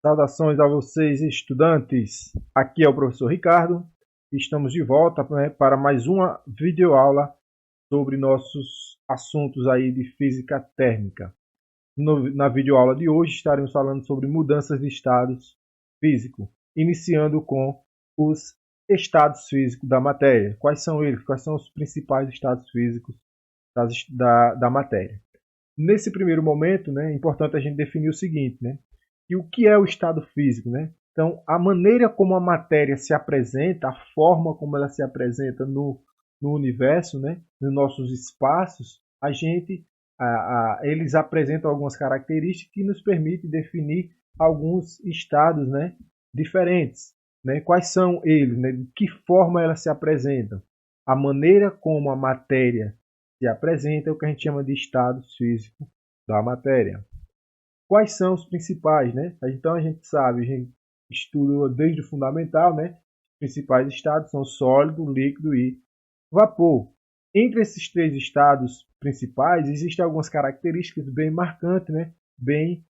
Saudações a vocês, estudantes. Aqui é o professor Ricardo. Estamos de volta, né, para mais uma videoaula sobre nossos assuntos aí de física térmica. Na videoaula de hoje estaremos falando sobre mudanças de estados físicos, iniciando com os estados físicos da matéria. Quais são eles? Quais são os principais estados físicos da matéria? Nesse primeiro momento, né, é importante a gente definir o seguinte, né? E o que é o estado físico, né? Então, a maneira como a matéria se apresenta, a forma como ela se apresenta no universo, né? Nos nossos espaços, eles apresentam algumas características que nos permitem definir alguns estados, né? Diferentes, né? Quais são eles, né? De que forma elas se apresentam? A maneira como a matéria se apresenta é o que a gente chama de estado físico da matéria. Quais são os principais, né? Então a gente sabe, a gente estuda desde o fundamental, né? Os principais estados são sólido, líquido e vapor. Entre esses três estados principais, existem algumas características bem marcantes, né? Bem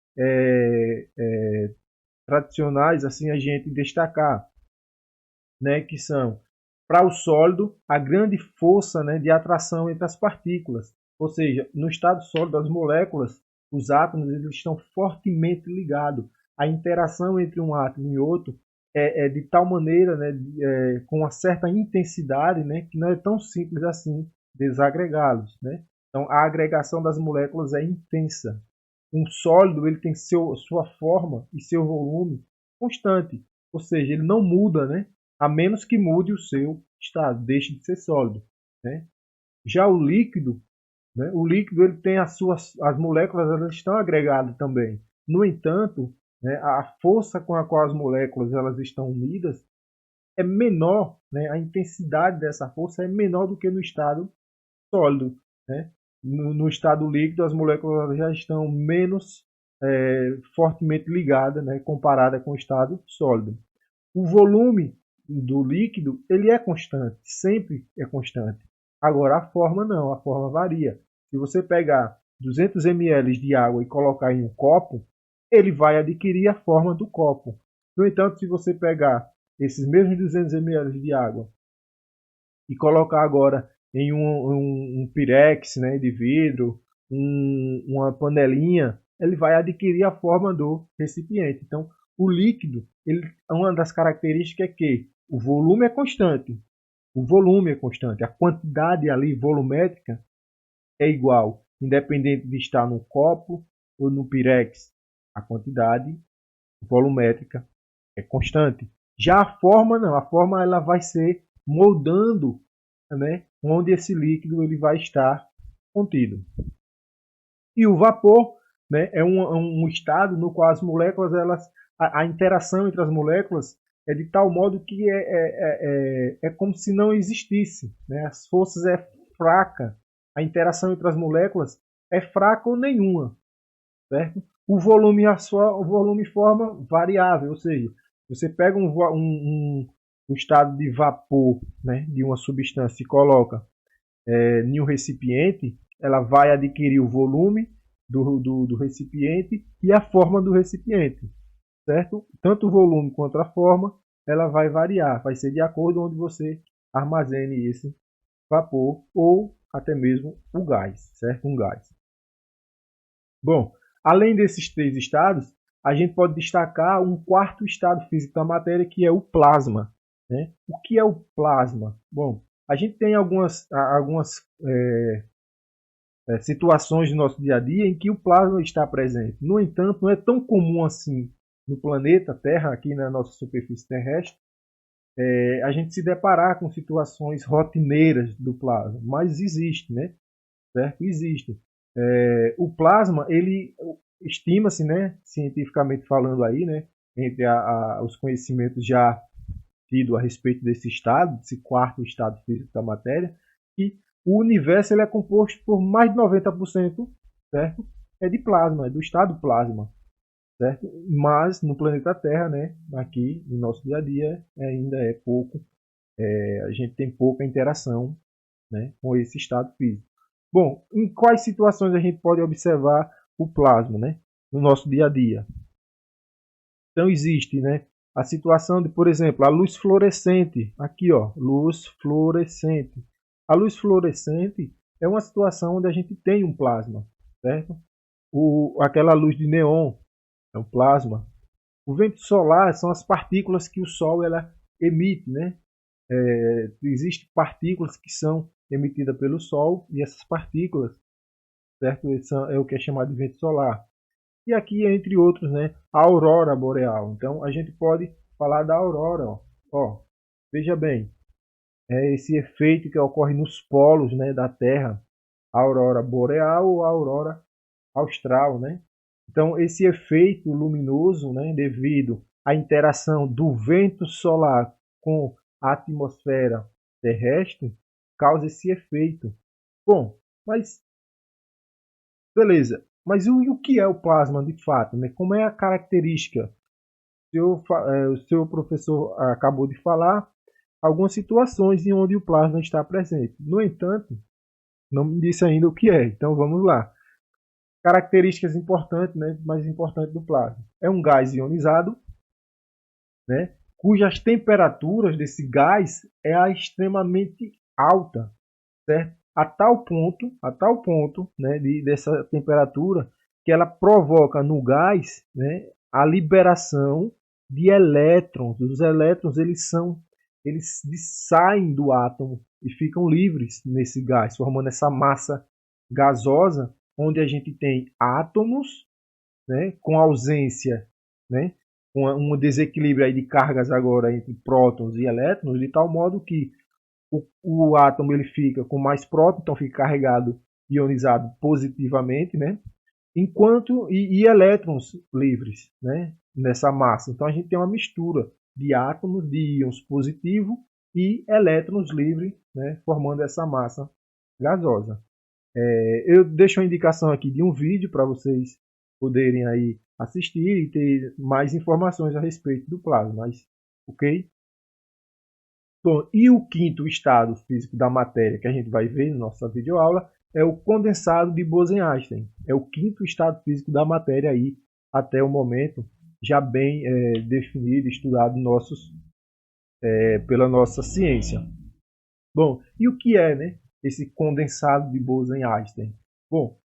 tradicionais, assim, a gente destacar, né? Que são, para o sólido, a grande força, né, de atração entre as partículas. Ou seja, no estado sólido, as moléculas, os átomos, eles estão fortemente ligados. A interação entre um átomo e outro é de tal maneira, né, com uma certa intensidade, né, que não é tão simples assim desagregá-los, né? Então, a agregação das moléculas é intensa. Um sólido ele tem sua forma e seu volume constante, ou seja, ele não muda, né? A menos que mude o seu estado, deixe de ser sólido, né? Já o líquido, né? O líquido ele tem as moléculas elas estão agregadas também. No entanto, né, a força com a qual as moléculas elas estão unidas é menor, né? A intensidade dessa força é menor do que no estado sólido, né? No estado líquido as moléculas já estão menos fortemente ligadas, né? Comparada com o estado sólido. O volume do líquido ele é constante, sempre é constante. Agora a forma não, a forma varia. Se você pegar 200 ml de água e colocar em um copo, ele vai adquirir a forma do copo. No entanto, se você pegar esses mesmos 200 ml de água e colocar agora em um pirex, né, de vidro, uma panelinha, ele vai adquirir a forma do recipiente. Então, o líquido, uma das características é que o volume é constante. O volume é constante. A quantidade ali volumétrica é igual, independente de estar no copo ou no pirex. A quantidade volumétrica é constante. Já a forma não, a forma ela vai ser moldando, né, onde esse líquido ele vai estar contido. E o vapor, né, é um estado no qual as moléculas, a interação entre as moléculas é de tal modo que é como se não existisse. Né? As forças é fraca, a interação entre as moléculas é fraca ou nenhuma. Certo? O volume forma variável, ou seja, você pega um estado de vapor, né, de uma substância e coloca em um recipiente, ela vai adquirir o volume do recipiente e a forma do recipiente, certo? Tanto o volume quanto a forma, ela vai variar, vai ser de acordo onde você armazene esse vapor ou até mesmo o gás, certo? Um gás. Bom, além desses três estados, a gente pode destacar um quarto estado físico da matéria, que é o plasma. Né? O que é o plasma? Bom, a gente tem algumas situações no nosso dia a dia em que o plasma está presente. No entanto, não é tão comum assim no planeta Terra, aqui na nossa superfície terrestre, a gente se deparar com situações rotineiras do plasma, mas existe, né? Certo? Existe. O plasma, ele estima-se, né, cientificamente falando aí, né, entre os conhecimentos já tidos a respeito desse estado, desse quarto estado físico da matéria, que o universo ele é composto por mais de 90%, certo? É de plasma, é do estado plasma, certo? Mas no planeta Terra, né, aqui no nosso dia a dia, ainda é pouco, a gente tem pouca interação, né, com esse estado físico. Bom, em quais situações a gente pode observar o plasma, né, no nosso dia a dia? Então existe, né, a situação de, por exemplo, a luz fluorescente. Aqui, ó, luz fluorescente. A luz fluorescente é uma situação onde a gente tem um plasma, certo? Aquela luz de neon é um plasma. O vento solar são as partículas que o Sol ela emite, né? Existem partículas que são emitidas pelo Sol e essas partículas, certo? É o que é chamado de vento solar. E aqui, entre outros, né, a aurora boreal. Então, a gente pode falar da aurora. Ó, veja bem, é esse efeito que ocorre nos polos, né, da Terra, a aurora boreal ou a aurora austral, né? Então, esse efeito luminoso, né, devido à interação do vento solar com a atmosfera terrestre, causa esse efeito. Bom, mas beleza. Mas o que é o plasma de fato? Né? Como é a característica? O seu professor acabou de falar algumas situações em onde o plasma está presente. No entanto, não me disse ainda o que é. Então vamos lá. Características importantes, né, mais importantes do plasma. É um gás ionizado, né, cujas temperaturas desse gás é extremamente alta, certo? A tal ponto, né, dessa temperatura que ela provoca no gás, né, a liberação de elétrons. Os elétrons eles saem do átomo e ficam livres nesse gás, formando essa massa gasosa onde a gente tem átomos, né, com ausência, né, um desequilíbrio aí de cargas agora entre prótons e elétrons, de tal modo que o átomo ele fica com mais prótons, então fica carregado, ionizado positivamente, né, enquanto e elétrons livres, né, nessa massa. Então a gente tem uma mistura de átomos de íons positivo e elétrons livres, né, formando essa massa gasosa. Eu deixo uma indicação aqui de um vídeo para vocês poderem aí assistir e ter mais informações a respeito do plasma, ok? Bom, e o quinto estado físico da matéria que a gente vai ver na nossa videoaula é o condensado de Bose-Einstein. É o quinto estado físico da matéria aí até o momento já bem definido, estudado pela nossa ciência. Bom, e o que é, né, esse condensado de Bose-Einstein? Bom,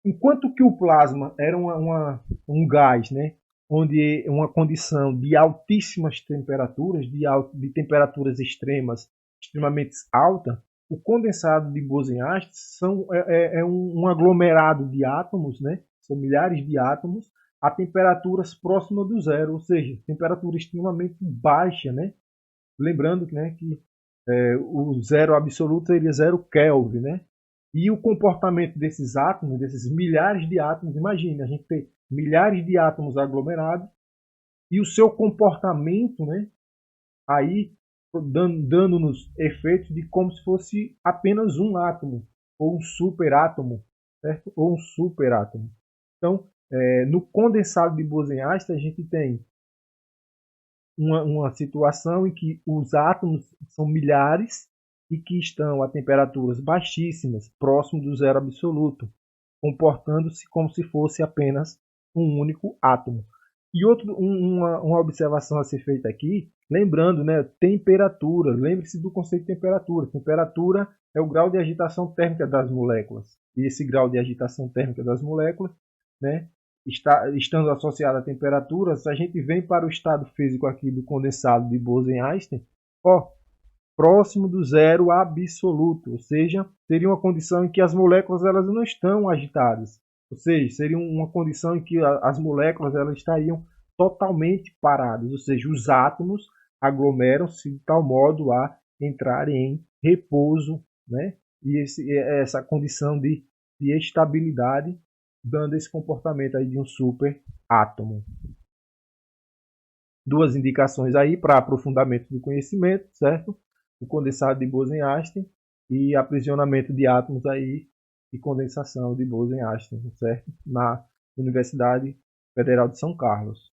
enquanto que o plasma era um gás, né, onde uma condição de altíssimas temperaturas, de temperaturas extremamente alta, o condensado de Bose-Einstein é um aglomerado de átomos, né, são milhares de átomos, a temperaturas próximas do zero, ou seja, temperatura extremamente baixa, né? Lembrando, né, que o zero absoluto seria 0 Kelvin, né? E o comportamento desses átomos, desses milhares de átomos, imagine, a gente tem milhares de átomos aglomerados e o seu comportamento, né, aí dando-nos efeitos de como se fosse apenas um átomo, ou um superátomo, certo? Ou um superátomo. Então, no condensado de Bose-Einstein, a gente tem uma situação em que os átomos são milhares e que estão a temperaturas baixíssimas, próximo do zero absoluto, comportando-se como se fosse apenas um único átomo. E uma observação a ser feita aqui, lembrando, né, temperatura. Lembre-se do conceito de temperatura. Temperatura é o grau de agitação térmica das moléculas. E esse grau de agitação térmica das moléculas, né, estando associado à temperatura, se a gente vem para o estado físico aqui do condensado de Bose-Einstein, próximo do zero absoluto, ou seja, seria uma condição em que as moléculas elas não estão agitadas, ou seja, seria uma condição em que as moléculas elas estariam totalmente paradas, ou seja, os átomos aglomeram-se de tal modo a entrarem em repouso, né? E essa condição de estabilidade, dando esse comportamento aí de um superátomo. Duas indicações aí para aprofundamento do conhecimento, certo? O condensado de Bose-Einstein e aprisionamento de átomos aí e condensação de Bose-Einstein, certo? Na Universidade Federal de São Carlos.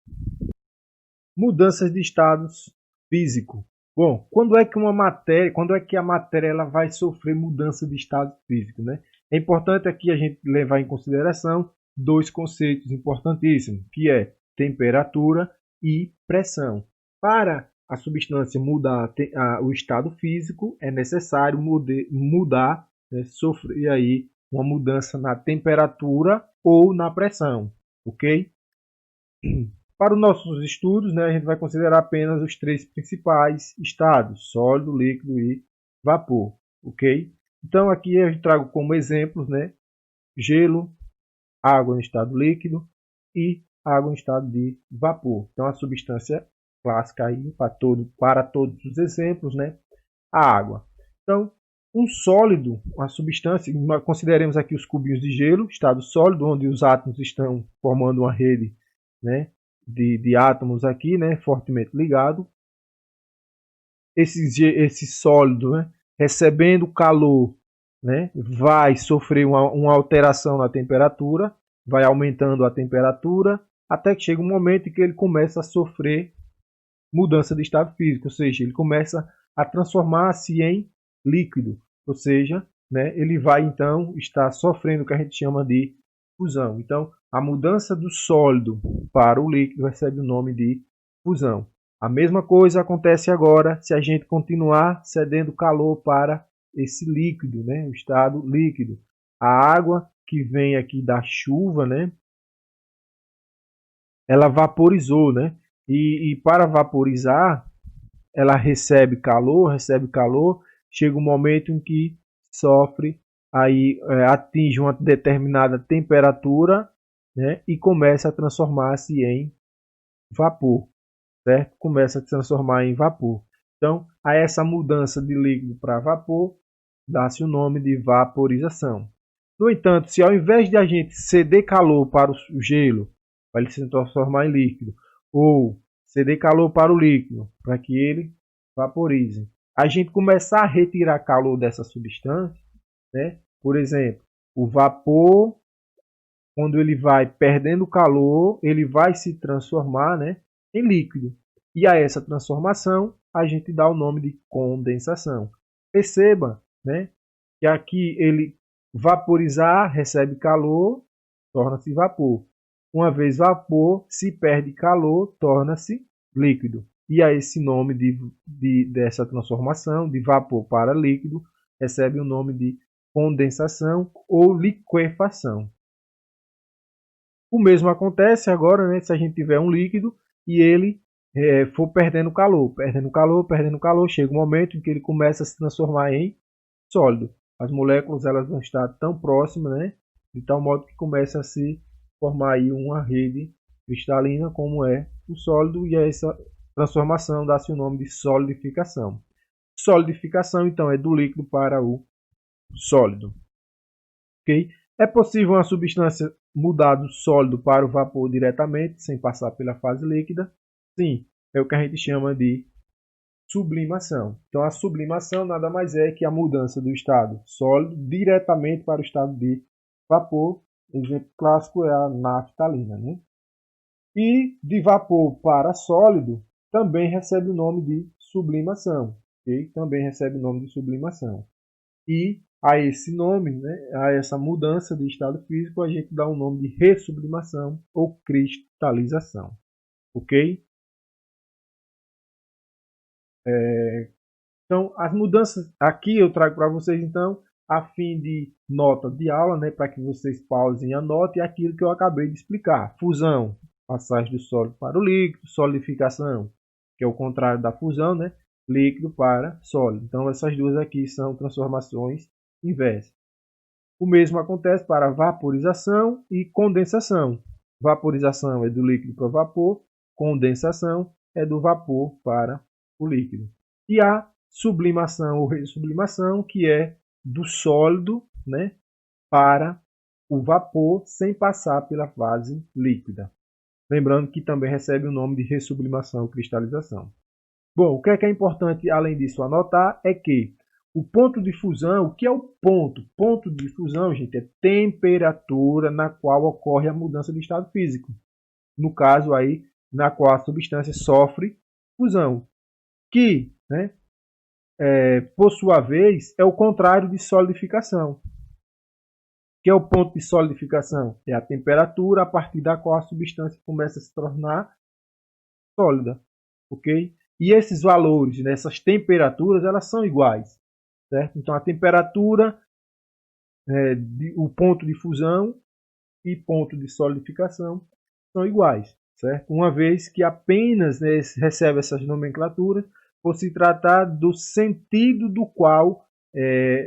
Mudanças de estados físico. Bom, quando é que a matéria ela vai sofrer mudança de estado físico, né? É importante aqui a gente levar em consideração dois conceitos importantíssimos, que é temperatura e pressão. Para a substância mudar o estado físico, é necessário mudar, né, sofrer aí uma mudança na temperatura ou na pressão, ok? Para os nossos estudos, né, a gente vai considerar apenas os três principais estados: sólido, líquido e vapor, ok? Então aqui eu trago como exemplos, né, gelo, água em estado líquido e água em estado de vapor. Então a substância clássica aí para todos os exemplos, né, a água. Então um sólido, uma substância, consideremos aqui os cubinhos de gelo, estado sólido, onde os átomos estão formando uma rede, né, de átomos aqui, né, fortemente ligado. Esse sólido, né, recebendo calor, né, vai sofrer uma alteração na temperatura, vai aumentando a temperatura, até que chega um momento em que ele começa a sofrer mudança de estado físico, ou seja, ele começa a transformar-se em líquido, ou seja, né, ele vai então estar sofrendo o que a gente chama de fusão. Então, a mudança do sólido para o líquido recebe o nome de fusão. A mesma coisa acontece agora se a gente continuar cedendo calor para esse líquido, né, o estado líquido. A água que vem aqui da chuva, né, ela vaporizou, né? E para vaporizar, ela recebe calor, chega um momento em que sofre, aí atinge uma determinada temperatura, né? E começa a transformar-se em vapor, certo? Começa a se transformar em vapor. Então, a essa mudança de líquido para vapor, dá-se o nome de vaporização. No entanto, se ao invés de a gente ceder calor para o gelo, para ele se transformar em líquido, ou ceder calor para o líquido, para que ele vaporize, a gente começar a retirar calor dessa substância, né? Por exemplo, o vapor, quando ele vai perdendo calor, ele vai se transformar, né, em líquido. E a essa transformação a gente dá o nome de condensação. Perceba, né, que aqui ele vaporizar recebe calor, torna-se vapor. Uma vez vapor, se perde calor, torna-se líquido. E a esse nome dessa transformação, de vapor para líquido, recebe o nome de condensação ou liquefação. O mesmo acontece agora, né, se a gente tiver um líquido e ele for perdendo calor, chega um momento em que ele começa a se transformar em sólido. As moléculas elas vão estar tão próximas, né, de tal modo que começa a se formar aí uma rede cristalina, como é o sólido, e a essa transformação dá-se o nome de solidificação. Solidificação, então, é do líquido para o sólido. Okay? É possível uma substância mudar do sólido para o vapor diretamente, sem passar pela fase líquida? Sim, é o que a gente chama de sublimação. Então, a sublimação nada mais é que a mudança do estado sólido diretamente para o estado de vapor. Exemplo clássico é a naftalina, né? E de vapor para sólido também recebe o nome de sublimação. Okay? Também recebe o nome de sublimação. E a esse nome, né, a essa mudança de estado físico, a gente dá o nome de ressublimação ou cristalização. Ok? Então, as mudanças aqui eu trago para vocês, então, a fim de nota de aula, né, para que vocês pausem e anotem aquilo que eu acabei de explicar. Fusão, passagem do sólido para o líquido, solidificação, que é o contrário da fusão, né, líquido para sólido. Então, essas duas aqui são transformações inversas. O mesmo acontece para vaporização e condensação. Vaporização é do líquido para o vapor, condensação é do vapor para o líquido. E a sublimação ou ressublimação, que é do sólido, né, para o vapor sem passar pela fase líquida. Lembrando que também recebe o nome de ressublimação ou cristalização. Bom, o que é importante, além disso, anotar é que o ponto de fusão, o que é o ponto? Ponto de fusão, gente, é temperatura na qual ocorre a mudança de estado físico. No caso aí, na qual a substância sofre fusão. Que, né, por sua vez, é o contrário de solidificação. Que é o ponto de solidificação? É a temperatura a partir da qual a substância começa a se tornar sólida, ok? E esses valores, nessas temperaturas, elas são iguais, certo? Então a temperatura, o ponto de fusão e ponto de solidificação são iguais, certo? Uma vez que apenas, né, recebe essas nomenclaturas por se tratar do sentido do qual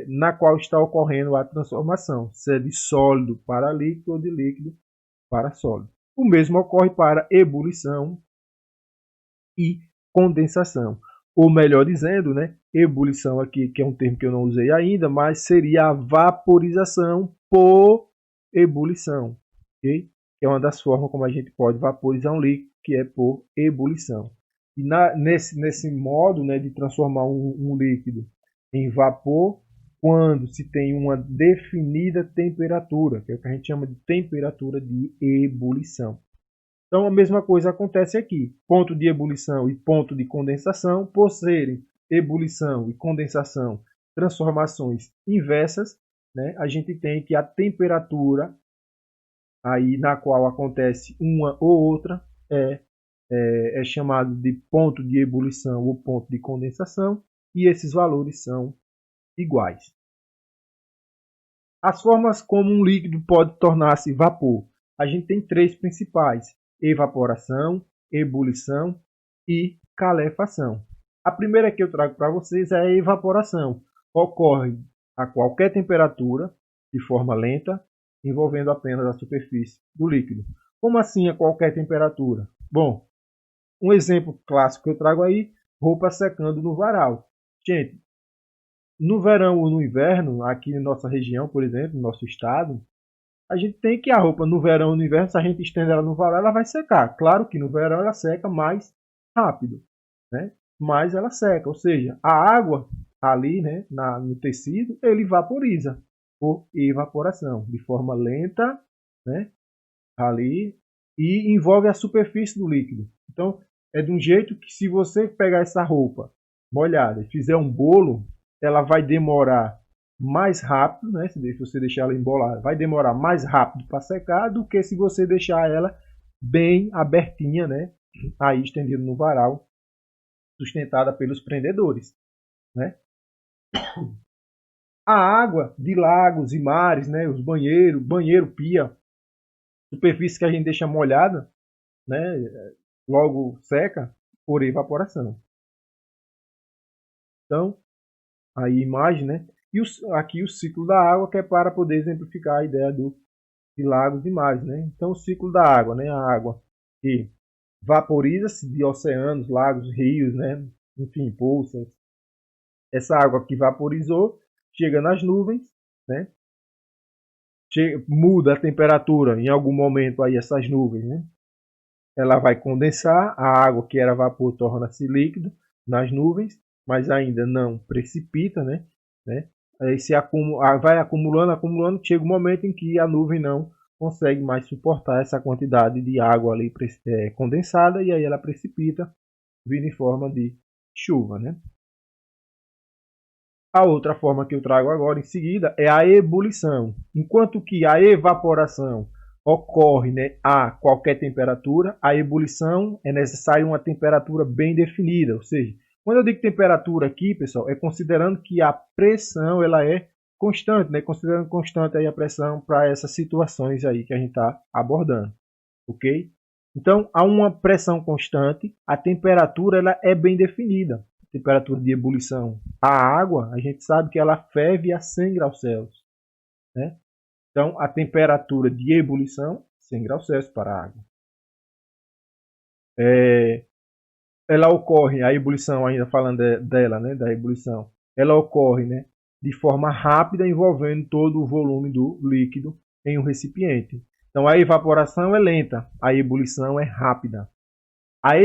na qual está ocorrendo a transformação, se é de sólido para líquido ou de líquido para sólido. O mesmo ocorre para ebulição e condensação. Ou melhor dizendo, né, ebulição aqui, que é um termo que eu não usei ainda, mas seria a vaporização por ebulição, ok? Que é uma das formas como a gente pode vaporizar um líquido, que é por ebulição. E nesse modo, né, de transformar um líquido em vapor, quando se tem uma definida temperatura, que é o que a gente chama de temperatura de ebulição. Então a mesma coisa acontece aqui. Ponto de ebulição e ponto de condensação, por serem ebulição e condensação transformações inversas, né, a gente tem que a temperatura aí na qual acontece uma ou outra é chamado de ponto de ebulição ou ponto de condensação, e esses valores são iguais. As formas como um líquido pode tornar-se vapor. A gente tem três principais: evaporação, ebulição e calefação. A primeira que eu trago para vocês é a evaporação. Ocorre a qualquer temperatura, de forma lenta, envolvendo apenas a superfície do líquido. Como assim a qualquer temperatura? Bom, um exemplo clássico que eu trago aí, roupa secando no varal. Gente, no verão ou no inverno, aqui na nossa região, por exemplo, no nosso estado, a gente tem que a roupa no verão ou no inverno, se a gente estende ela no varal, ela vai secar. Claro que no verão ela seca mais rápido, né? Mas ela seca, ou seja, a água ali, né, no tecido, ele vaporiza por evaporação, de forma lenta, né, ali, e envolve a superfície do líquido. Então, é de um jeito que se você pegar essa roupa molhada e fizer um bolo, ela vai demorar mais rápido, né? Se você deixar ela embolada, vai demorar mais rápido para secar do que se você deixar ela bem abertinha, né? Aí estendida no varal, sustentada pelos prendedores, né? A água de lagos e mares, né? Os banheiro, pia, superfície que a gente deixa molhada, né? Logo seca por evaporação. Então, a imagem, né? E aqui o ciclo da água, que é para poder exemplificar a ideia de lagos e mares, né? Então, o ciclo da água, né? A água que vaporiza-se de oceanos, lagos, rios, né? Enfim, poças. Essa água que vaporizou chega nas nuvens, né? Muda a temperatura em algum momento aí essas nuvens, né? Ela vai condensar, a água que era vapor torna-se líquido nas nuvens, mas ainda não precipita, né? Aí vai acumulando, chega um momento em que a nuvem não consegue mais suportar essa quantidade de água ali condensada, e aí ela precipita, vindo em forma de chuva, né? A outra forma que eu trago agora em seguida é a ebulição. Enquanto que a evaporação ocorre, né, a qualquer temperatura, a ebulição é necessária uma temperatura bem definida. Ou seja, quando eu digo temperatura aqui, pessoal, é considerando que a pressão ela é constante, né? Considerando constante aí a pressão para essas situações aí que a gente está abordando, ok? Então, a uma pressão constante, a temperatura ela é bem definida. Temperatura de ebulição. A água, a gente sabe que ela ferve a 100 graus Celsius, né? Então, a temperatura de ebulição, 100 graus Celsius para a água. Ela ocorre, a ebulição, ainda falando dela, né, da ebulição, ela ocorre, né, de forma rápida, envolvendo todo o volume do líquido em um recipiente. Então, a evaporação é lenta, a ebulição é rápida. A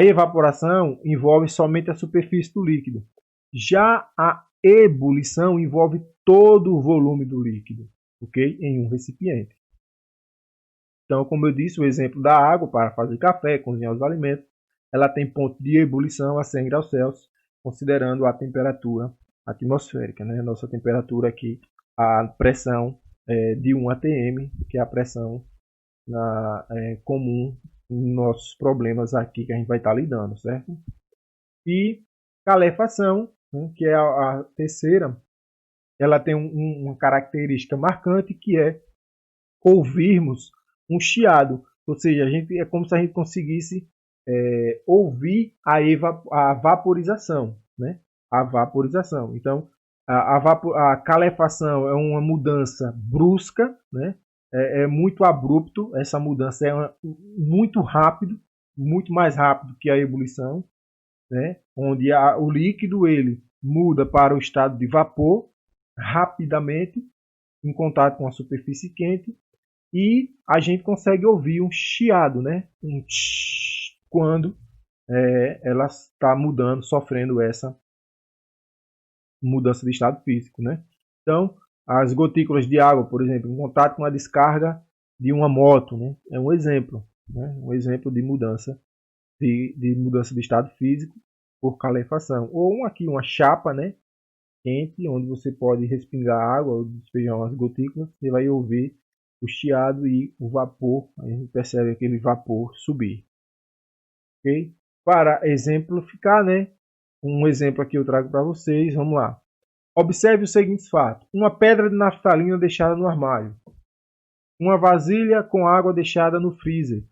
evaporação envolve somente a superfície do líquido. Já a ebulição envolve todo o volume do líquido, ok? Em um recipiente. Então, como eu disse, o exemplo da água para fazer café, cozinhar os alimentos, ela tem ponto de ebulição a 100 graus Celsius, considerando a temperatura atmosférica, né? Nossa temperatura aqui, a pressão de 1 atm, que é a pressão comum nossos problemas aqui que a gente vai estar lidando, certo? E calefação, né, que é a terceira, ela tem uma característica marcante que é ouvirmos um chiado, ou seja, é como se a gente conseguisse ouvir a vaporização, né? A vaporização. Então, a calefação é uma mudança brusca, né? É muito abrupto, essa mudança muito rápido, muito mais rápido que a ebulição, né? Onde o líquido ele muda para o estado de vapor rapidamente em contato com a superfície quente e a gente consegue ouvir um chiado, né? Um tsh, quando ela está mudando, sofrendo essa mudança de estado físico, né? Então, as gotículas de água, por exemplo, em contato com a descarga de uma moto, né? É um exemplo, né? Um exemplo de mudança de mudança de estado físico por calefação. Ou aqui uma chapa, né? Quente, onde você pode respingar água ou despejar umas gotículas, você vai ouvir o chiado e o vapor, a gente percebe aquele vapor subir. Ok? Para exemplificar, né? Um exemplo aqui eu trago para vocês, vamos lá. Observe os seguintes fatos. Uma pedra de naftalina deixada no armário. Uma vasilha com água deixada no freezer.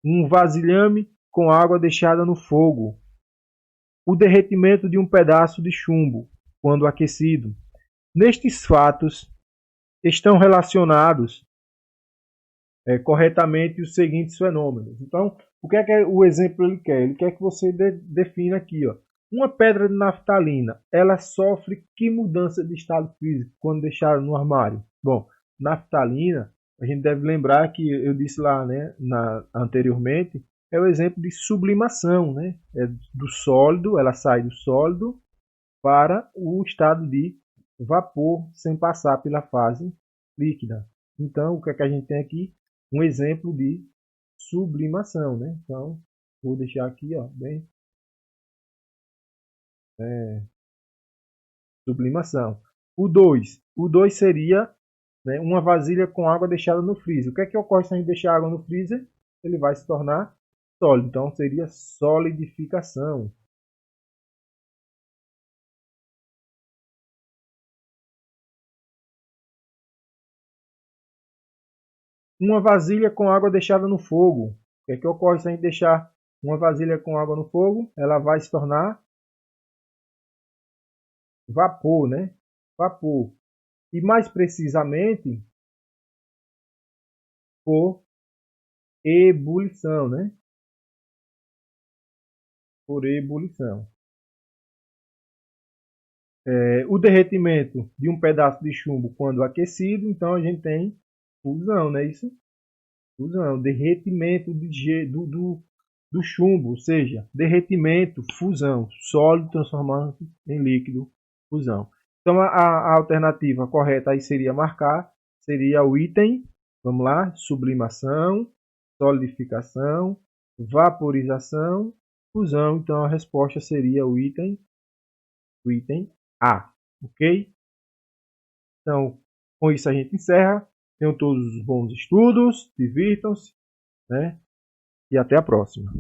Um vasilhame com água deixada no fogo. O derretimento de um pedaço de chumbo, quando aquecido. Nestes fatos estão relacionados corretamente os seguintes fenômenos. Então, o que é o exemplo ele quer? Ele quer que você defina aqui, ó. Uma pedra de naftalina, ela sofre que mudança de estado físico quando deixada no armário? Bom, naftalina, a gente deve lembrar que eu disse lá, né, anteriormente, é o exemplo de sublimação, né? É do sólido, ela sai do sólido para o estado de vapor sem passar pela fase líquida. Então, o que é que a gente tem aqui? Um exemplo de sublimação, né? Então, vou deixar aqui, ó, bem sublimação. O 2 seria, né, uma vasilha com água deixada no freezer. O que é que ocorre se a gente deixar água no freezer? Ele vai se tornar sólido. Então, seria solidificação. Uma vasilha com água deixada no fogo. O que é que ocorre se a gente deixar uma vasilha com água no fogo? Ela vai se tornar vapor, né? Vapor. E mais precisamente, por ebulição, né? Por ebulição. O derretimento de um pedaço de chumbo quando aquecido, então a gente tem fusão, não é isso? Fusão, derretimento do chumbo, ou seja, derretimento, fusão, sólido transformando em líquido, fusão. Então a alternativa correta aí seria marcar, seria o item, vamos lá, sublimação, solidificação, vaporização, fusão. Então a resposta seria o item A, ok? Então com isso a gente encerra. Tenham todos os bons estudos, divirtam-se, né? E até a próxima.